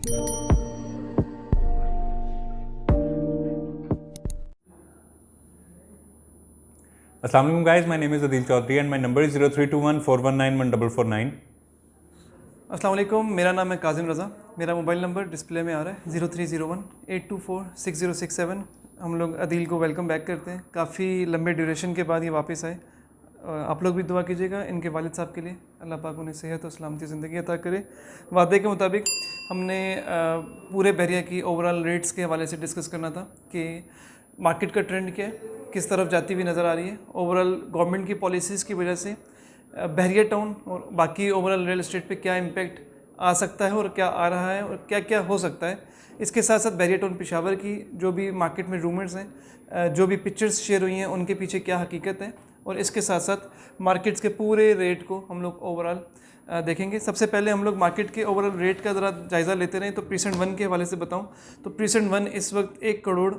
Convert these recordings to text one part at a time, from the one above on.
Assalamu alaikum guys, my name is Adil Chaudhary and my number is 0321419149. अस्सलाम वालेकुम, मेरा नाम है काजिम रज़ा। मेरा मोबाइल नंबर डिस्प्ले में आ रहा है 030182460667। हम लोग अदील को वेलकम बैक करते हैं। काफ़ी लंबे ड्यूरेशन के बाद ये वापस आए। आप लोग भी दुआ कीजिएगा इनके वालिद साहब के लिए, अल्लाह पाक उन्हें सेहत और सलामती ज़िंदगी अता करे। वादे के मुताबिक हमने पूरे बहरिया की ओवरऑल रेट्स के हवाले से डिस्कस करना था कि मार्केट का ट्रेंड क्या है, किस तरफ जाती हुई नज़र आ रही है। ओवरऑल गवर्नमेंट की पॉलिसीज़ की वजह से बहरिया टाउन और बाकी ओवरऑल रियल एस्टेट पे क्या इम्पैक्ट आ सकता है और क्या आ रहा है और क्या क्या हो सकता है। इसके साथ साथ बहरिया टाउन पेशावर की जो भी मार्केट में रूमर्स हैं, जो भी पिक्चर्स शेयर हुई हैं, उनके पीछे क्या हकीकत है, और इसके साथ साथ मार्केट्स के पूरे रेट को हम लोग ओवरऑल देखेंगे। सबसे पहले हम लोग मार्केट के ओवरऑल रेट का ज़रा जायज़ा लेते रहें। तो प्रीसेंट 1 के हवाले से बताऊँ तो प्रीसेंट 1 इस वक्त 1 करोड़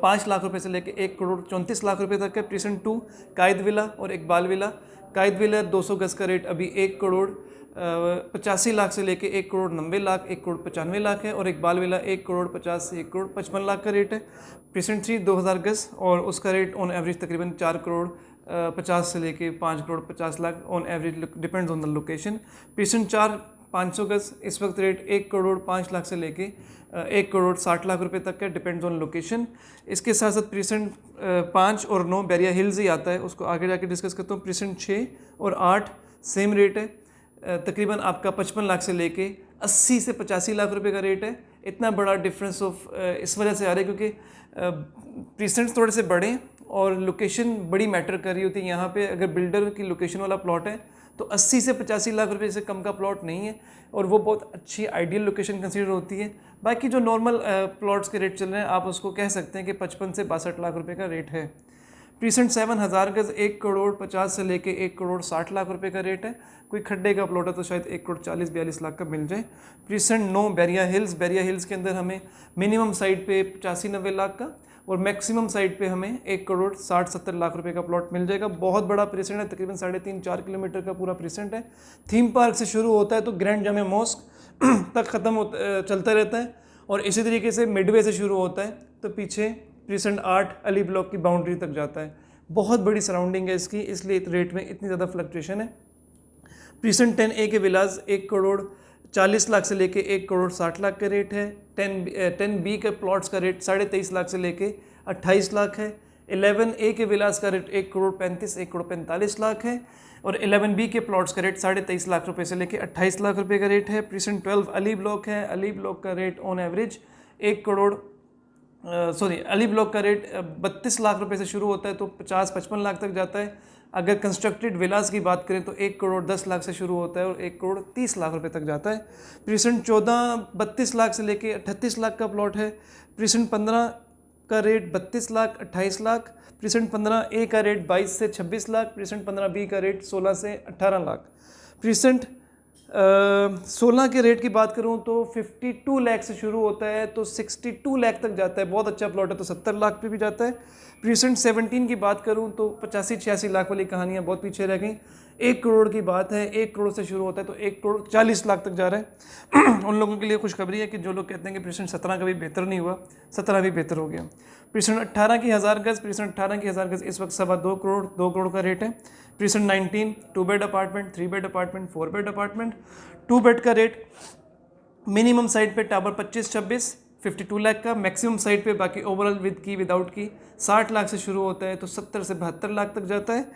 5 लाख रुपए से लेकर 1 करोड़ 34 लाख रुपए तक है। प्रीसेंट 2 कायद विला और इकबाल विला। कायद विला 200 गज़ का रेट अभी 1 करोड़ 85 लाख से लेके 1 करोड़ 90 लाख 1 करोड़ 95 लाख है, और इकबाल विला 1 करोड़ 50 से 1 करोड़ 55 लाख का रेट है। प्रीसेंट 3 2000 गज़ और उसका रेट ऑन एवरेज तकरीबन 4 करोड़ 50 से लेके 5 crore 50 lakh on average, depends on the location. Precinct 4 500 गज़ इस वक्त रेट 1 करोड़ 5 लाख से लेके 1 करोड़ 60 लाख रुपए तक है, डिपेंड्स ऑन लोकेशन। इसके साथ साथ प्रीसेंट 5 और 9 बैरिया हिल्स ही आता है, उसको आगे जाके डिस्कस करता हूँ। प्रीसेंट 6 और 8 सेम रेट है, तकरीबन आपका 55 लाख से लेके 80 से 85 लाख रुपए का रेट है। इतना बड़ा डिफरेंस ऑफ इस वजह से आ रहा है क्योंकि प्रीसेंट्स थोड़े से बड़े और लोकेशन बड़ी मैटर कर रही होती है। यहाँ पे अगर बिल्डर की लोकेशन वाला प्लॉट है तो 80 से 85 लाख रुपए से कम का प्लॉट नहीं है, और वो बहुत अच्छी आइडियल लोकेशन कंसीडर होती है। बाकी जो नॉर्मल प्लॉट्स के रेट चल रहे हैं आप उसको कह सकते हैं कि 55 से 62 लाख रुपए का रेट है। प्रीसेंट 7 1000 गज़ 1 करोड़ 50 से लेके 1 करोड़ 60 लाख रुपए का रेट है। कोई खड्डे का प्लॉट है तो शायद 1 करोड़ 40-42 लाख का मिल जाए। प्रीसेंट 9 बैरिया हिल्स के अंदर हमें मिनिमम साइड पे 85-90 लाख का और मैक्सिमम साइड पे हमें 1 करोड़ 60-70 लाख रुपए का प्लॉट मिल जाएगा। बहुत बड़ा प्रीसेंट है, तकरीबन 3.5-4 किलोमीटर का पूरा प्रीसेंट है। थीम पार्क से शुरू होता है तो ग्रैंड जामे मॉस्क तक ख़त्म चलता रहता है, और इसी तरीके से मिडवे से शुरू होता है तो पीछे प्रीसेंट 8 अली ब्लॉक की बाउंड्री तक जाता है। बहुत बड़ी सराउंडिंग है इसकी, इसलिए रेट में इतनी ज़्यादा फ्लक्चुएशन है। प्रीसेंट 10A के विलाज 1 करोड़ 40 लाख से लेके 1 करोड़ 60 लाख का रेट है। 10B के प्लॉट्स का रेट 23.5 लाख से लेके 28 लाख है। 11A के विलास का रेट 1 करोड़ 1 करोड़ 45 लाख है, और 11B के प्लॉट्स का रेट 23.5 लाख रुपए से लेके 28 लाख रुपए का रेट है। प्रीसेंट 12 अली ब्लॉक है। अली ब्लॉक का rate on average 1 crore Ali block का रेट 32 लाख रुपए से शुरू होता है तो 50-55 लाख तक जाता है। अगर कंस्ट्रक्टेड विलास की बात करें तो 1 करोड़ 10 लाख से शुरू होता है और 1 करोड़ 30 लाख रुपए तक जाता है। प्रीसेंट 14 32 लाख से लेके 38 लाख का प्लॉट है। प्रीसेंट 15 का rate 32 lakh 28 lakh. Precinct 15A का रेट 22 से 26 लाख। प्रीसेंट 15B का रेट 16 से 18 लाख। प्रीसेंट 16 के रेट की बात करूं तो 52 लाख से शुरू होता है तो 62 लाख तक जाता है। बहुत अच्छा प्लॉट है तो 70 लाख पे भी जाता है। प्रीसेंट 17 की बात करूं तो 85-86 लाख वाली कहानियां बहुत पीछे रह गई। 1 करोड़ की बात है, 1 करोड़ से शुरू होता है तो 1 करोड़ 40 लाख तक जा रहा है। उन लोगों के लिए खुशखबरी है कि जो लोग कहते हैं कि प्रीसेंट 17 का भी बेहतर नहीं हुआ, 17 भी बेहतर हो गया। प्रीसेंट 18 की 1000 गज़ प्रीसेंट 18 की 1000 गज़ इस वक्त 2 करोड़ का रेट है। Precinct 19 2 bed apartment, 3 bed apartment, 4 bed apartment. 2 bed का रेट मिनिमम साइड पे टावर 25-26 52 लाख का, मैक्सिमम साइड पे बाकी ओवरऑल विद की विदाउट की 60 लाख से शुरू होता है तो 70 से 72 लाख तक जाता है।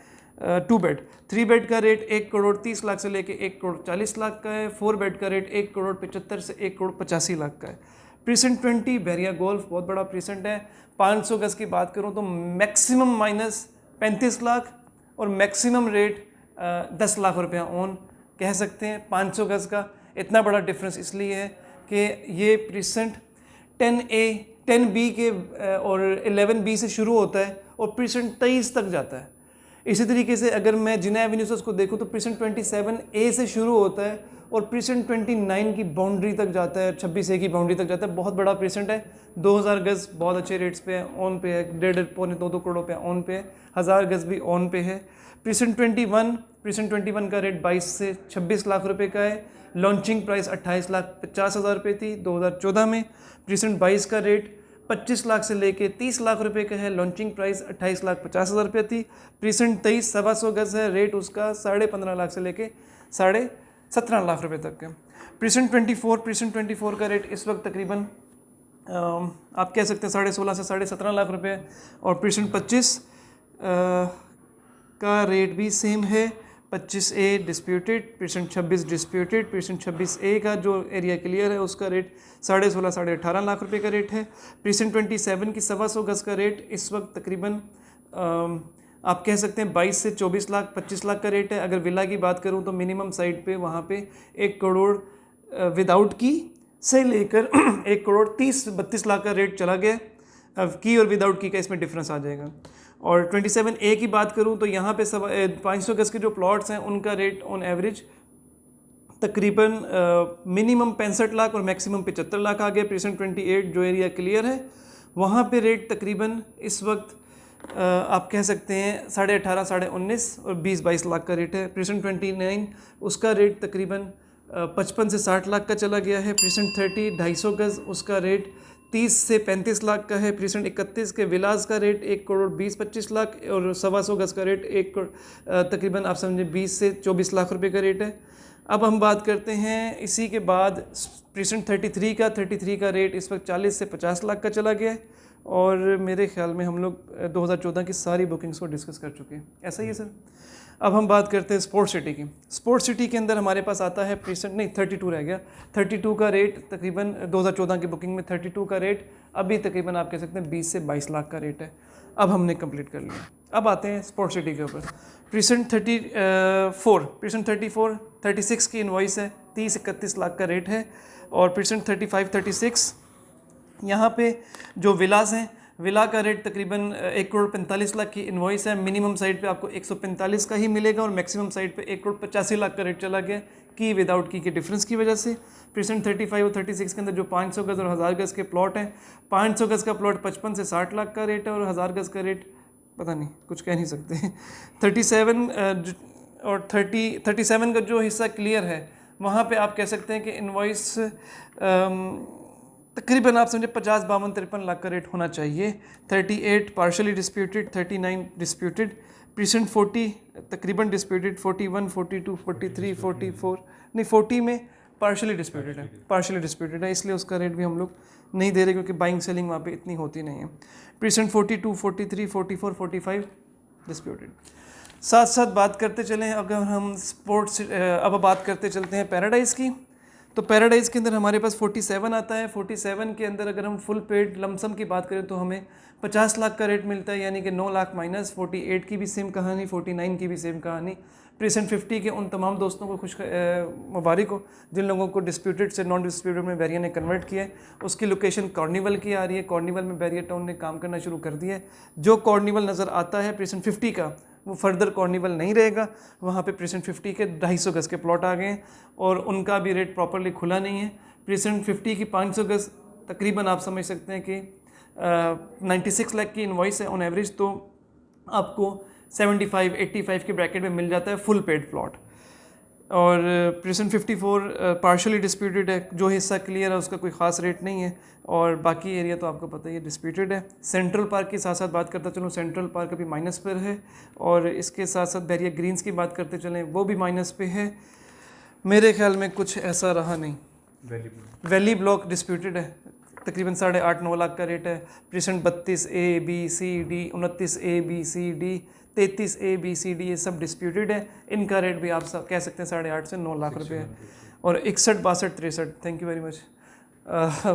2 बेड। 3 बेड का रेट 1 करोड़ 30 लाख से लेके 1 करोड़ 40 लाख का है। 4 बेड का रेट 1 करोड़ 75 से 1 करोड़ 85 लाख का है। प्रीसेंट 20 बैरिया गोल्फ बहुत बड़ा प्रीसेंट है। 500 गज़ की बात करूं तो मैक्सिमम माइनस 35 लाख और मैक्सिमम रेट 10 लाख रुपया ऑन कह सकते हैं। 500 गज़ का इतना बड़ा डिफरेंस इसलिए है कि ये प्रीसेंट 10A 10B के और 11B से शुरू होता है और प्रीसेंट 23 तक जाता है। इसी तरीके से अगर मैं जिना एवेन्यू से उसको देखूँ तो प्रीसेंट 27A से शुरू होता है और प्रीसेंट 29 की बाउंड्री तक जाता है, 26A की बाउंड्री तक जाता है। बहुत बड़ा प्रीसेंट है। 2000 गज़ बहुत अच्छे रेट्स पे है, ऑन पे है, 1.5-2 करोड़ पे ऑन पे है। 1000 गज़ भी ऑन पे है। प्रीसेंट 21 का रेट 22 से 26 लाख रुपए का है। लॉन्चिंग प्राइस 28,50,000 रुपये थी 2014 में। प्रीसेंट 22 का रेट 25 लाख से लेके 30 लाख रुपए का है, लॉन्चिंग प्राइस 28,50,000 रुपये थी। प्रीसेंट 23 125 गज है, रेट उसका 15.5 लाख से लेके 17.5 लाख रुपए तक है। प्रीसेंट 24 का रेट इस वक्त तकरीबन आप कह सकते हैं 16.5 से 17.5 लाख रुपए है। और प्रीसेंट 25 का रेट भी सेम है, 25A disputed, precinct 26 disputed. Precinct 26A का जो एरिया क्लियर है उसका रेट 16.5 से 18 लाख रुपए का रेट है। प्रीसेंट 27 की 125 गज का रेट इस वक्त तकरीबन आप कह सकते हैं 22 से 24 लाख 25 लाख का रेट है। अगर विला की बात करूं तो मिनिमम साइड पे वहाँ पे 1 करोड़ विदाउट की से लेकर 1 करोड़ 30-32 लाख का रेट चला गया। अब की और विदाउट की का इसमें डिफरेंस आ जाएगा। और 27A की बात करूं तो यहाँ पे 500 गज के जो प्लॉट्स हैं उनका रेट ऑन एवरेज तकरीबन मिनिमम 65 लाख और मैक्सिमम 75 लाख आ गया। प्रीसेंट 28 जो एरिया क्लियर है वहाँ पे रेट तकरीबन इस वक्त आप कह सकते हैं 18.5 19.5 और 20-22 लाख का रेट है। प्रीसेंट 29 उसका रेट तकरीबन 55 से 60 लाख का चला गया है। प्रीसेंट 30 250 गज उसका रेट 30 से 35 लाख का है। प्रीसेंट 31 के विलास का रेट 1 करोड़ 20-25 लाख और 125 गज का रेट 1 करोड़ तकरीबन आप समझे 20 से 24 लाख रुपए का रेट है। अब हम बात करते हैं इसी के बाद प्रीसेंट 33 का रेट इस वक्त 40 से 50 लाख का चला गया है। और मेरे ख्याल में हम लोग 2014 की सारी बुकिंग्स को डिस्कस कर चुके हैं, ऐसा ही है सर। अब हम बात करते हैं स्पोर्ट्स सिटी की। स्पोर्ट्स सिटी के अंदर हमारे पास आता है प्रीसेंट 32 रह गया। 32 का रेट तकरीबन 2014 की बुकिंग में 32 का रेट अभी तकरीबन आप कह सकते हैं 20 से 22 लाख का रेट है। अब हमने कंप्लीट कर लिया। अब आते हैं स्पोर्ट्स सिटी के ऊपर। प्रीसेंट 36 की इन्वॉइस है, 30-31 लाख का रेट है। और प्रीसेंट 35-36 यहाँ पे जो विलास हैं, विला का रेट तकरीबन 1 करोड़ 45 लाख की इन्वॉइस है। मिनिमम साइड पे आपको 145 का ही मिलेगा और मैक्सिमम साइड पे 1 करोड़ 85 लाख का रेट चला गया की विदाउट की के डिफरेंस की वजह से। प्रीसेंट 35 और 36 के अंदर जो 500 गज और 1000 गज के प्लॉट हैं, 500 गज का प्लॉट 55 से 60 लाख का रेट है और 1000 गज का रेट पता नहीं, कुछ कह नहीं सकते। 37 और 37 का जो हिस्सा क्लियर है वहाँ पे आप कह सकते हैं कि इन्वॉइस तकरीबन आप समझे 50-52-53 लाख का रेट होना चाहिए। 38 पार्शली डिस्प्यूटेड, 39 डिस्प्यूटेड। प्रीसेंट 40 तकरीबन डिस्प्यूटेड, 41, 42, 43, 44 नहीं 40 में पार्शली डिस्प्यूटेड है, इसलिए उसका रेट भी हम लोग नहीं दे रहे क्योंकि बाइंग सेलिंग वहाँ पे इतनी होती नहीं है। Precinct 42, 43, 44, 45 disputed. साथ साथ बात करते चलें अगर हम स्पोर्ट्स अब बात करते चलते हैं पैराडाइज़ की। तो पैराडाइज़ के अंदर हमारे पास 47 आता है। 47 के अंदर अगर हम फुल पेड लमसम की बात करें तो हमें 50 लाख का रेट मिलता है, यानी कि 9 लाख माइनस। 48 की भी सेम कहानी, 49 की भी सेम कहानी। प्रीसेंट 50 के उन तमाम दोस्तों को मुबारक हो जिन लोगों को डिस्प्यूटेड से नॉन डिस्प्यूटेड में बैरियर ने कन्वर्ट किया है। उसकी लोकेशन कॉर्निवल की आ रही है, कॉर्निवल में बैरियर टाउन ने काम करना शुरू कर दिया है। जो कॉर्निवल नज़र आता है प्रीसेंट 50 का वो फर्दर कॉर्निवल नहीं रहेगा, वहाँ पे प्रीसेंट 50 के 250 गज के प्लॉट आ गए हैं और उनका भी रेट प्रॉपरली खुला नहीं है। प्रीसेंट 50 की 500 गज तकरीबन आप समझ सकते हैं कि 96 लाख की इनवॉइस है ऑन एवरेज, तो आपको 75-85 के ब्रैकेट में मिल जाता है फुल पेड प्लॉट। और प्रीसेंट 54 पार्शली डिस्प्यूटेड है, जो हिस्सा क्लियर है उसका कोई ख़ास रेट नहीं है और बाकी एरिया तो आपको पता ही है डिस्प्यूटेड है। सेंट्रल पार्क की साथ साथ बात करता चलूँ, सेंट्रल पार्क अभी माइनस पर है और इसके साथ साथ बैरियर ग्रीन्स की बात करते चलें वो भी माइनस पे है। मेरे ख्याल में कुछ ऐसा रहा नहीं। वैली ब्लॉक डिस्प्यूटेड है, तकरीबन 8.5-9 लाख का रेट है। Precinct 32A B C D, 29A B C D, 33A B C D ये सब डिस्प्यूटेड है। इनका रेट भी आप सब कह सकते हैं 8.5 से 9 लाख रुपए है। और 61, 62, 63 thank you very much,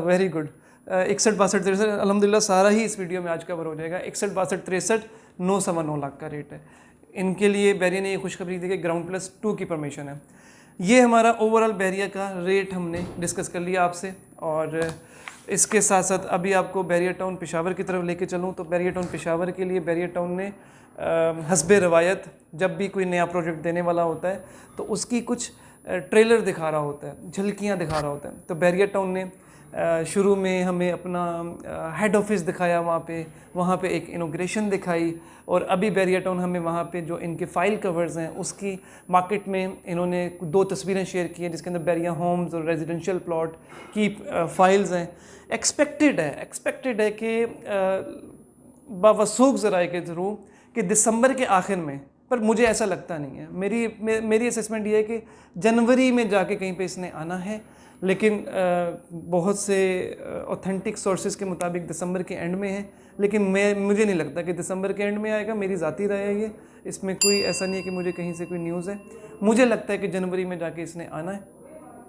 very good. 61, 62, 63 अल्हम्दुलिल्लाह सारा ही इस वीडियो में आज कवर हो जाएगा। 61, 62, 63 9-9 लाख का रेट है। इनके लिए बैरिया ने ये खुशखबरी दी कि ग्राउंड +2 की परमिशन है। ये हमारा ओवरऑल बैरिया का रेट हमने डिस्कस कर लिया आपसे। और इसके साथ साथ अभी आपको बैरिया टाउन पेशावर की तरफ लेके चलूँ तो बैरिया टाउन पेशावर के लिए बैरिया टाउन ने हस्बे रवायत जब भी कोई नया प्रोजेक्ट देने वाला होता है तो उसकी कुछ ट्रेलर दिखा रहा होता है, झलकियाँ दिखा रहा होता है। तो बैरियर टाउन ने शुरू में हमें अपना हेड ऑफिस दिखाया, वहाँ पे एक इनोग्रेशन दिखाई, और अभी बैरियर टाउन हमें वहाँ पे जो इनके फ़ाइल कवर्स हैं उसकी मार्केट में इन्होंने 2 तस्वीरें शेयर की हैं जिसके अंदर बैरियर होम्स और रेजिडेंशियल प्लॉट की फ़ाइल्स हैं। एक्सपेक्टेड है कि बावसूख ज़राए के थ्रू कि दिसंबर के आखिर में, पर मुझे ऐसा लगता नहीं है। मेरी असेसमेंट ये है कि जनवरी में जाके कहीं पे इसने आना है, लेकिन बहुत से ऑथेंटिक सोर्सेज के मुताबिक दिसंबर के एंड में है, लेकिन मुझे नहीं लगता कि दिसंबर के एंड में आएगा। मेरी ज़ाती राय है ये, इसमें कोई ऐसा नहीं है कि मुझे कहीं से कोई न्यूज़ है। मुझे लगता है कि जनवरी में जाके इसने आना है,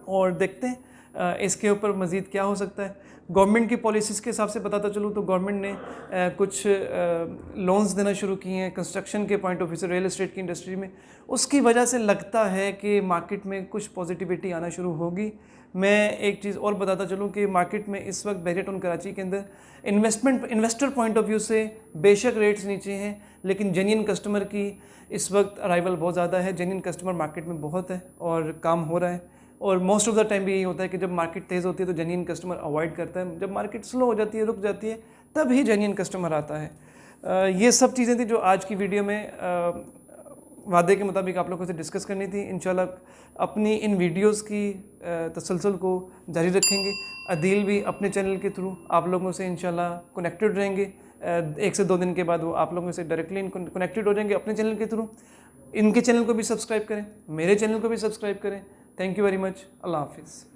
और देखते हैं इसके ऊपर मज़ीद क्या हो सकता है। गवर्नमेंट की पॉलिसीज़ के हिसाब से बताता चलूँ तो गवर्नमेंट ने कुछ लोन्स देना शुरू किए हैं कंस्ट्रक्शन के पॉइंट ऑफ व्यू से, रियल एस्टेट की इंडस्ट्री में। उसकी वजह से लगता है कि मार्केट में कुछ पॉजिटिविटी आना शुरू होगी। मैं एक चीज़ और बताता चलूँ कि मार्केट में इस वक्त बैरियर टाउन कराची के अंदर इन्वेस्टर पॉइंट ऑफ व्यू से बेशक रेट्स नीचे हैं, लेकिन जेन्युइन कस्टमर की इस वक्त अराइवल बहुत ज़्यादा है। जेन्युइन कस्टमर मार्केट में बहुत है और काम हो रहा है। और मोस्ट ऑफ द टाइम भी यही होता है कि जब मार्केट तेज़ होती है तो जेन्युइन कस्टमर अवॉइड करता है, जब मार्केट स्लो हो जाती है, रुक जाती है, तब ही जेन्युइन कस्टमर आता है। ये सब चीज़ें थी जो आज की वीडियो में वादे के मुताबिक आप लोगों से डिस्कस करनी थी। इंशाल्लाह अपनी इन वीडियोस की तसलसल को जारी रखेंगे। अदील भी अपने चैनल के थ्रू आप लोगों से इंशाल्लाह कनेक्टेड रहेंगे। 1 से 2 दिन के बाद वो आप लोगों से डायरेक्टली कनेक्टेड हो जाएंगे अपने चैनल के थ्रू। इनके चैनल को भी सब्सक्राइब करें, मेरे चैनल को भी सब्सक्राइब करें। Thank you very much. अल्लाह हाफिज़।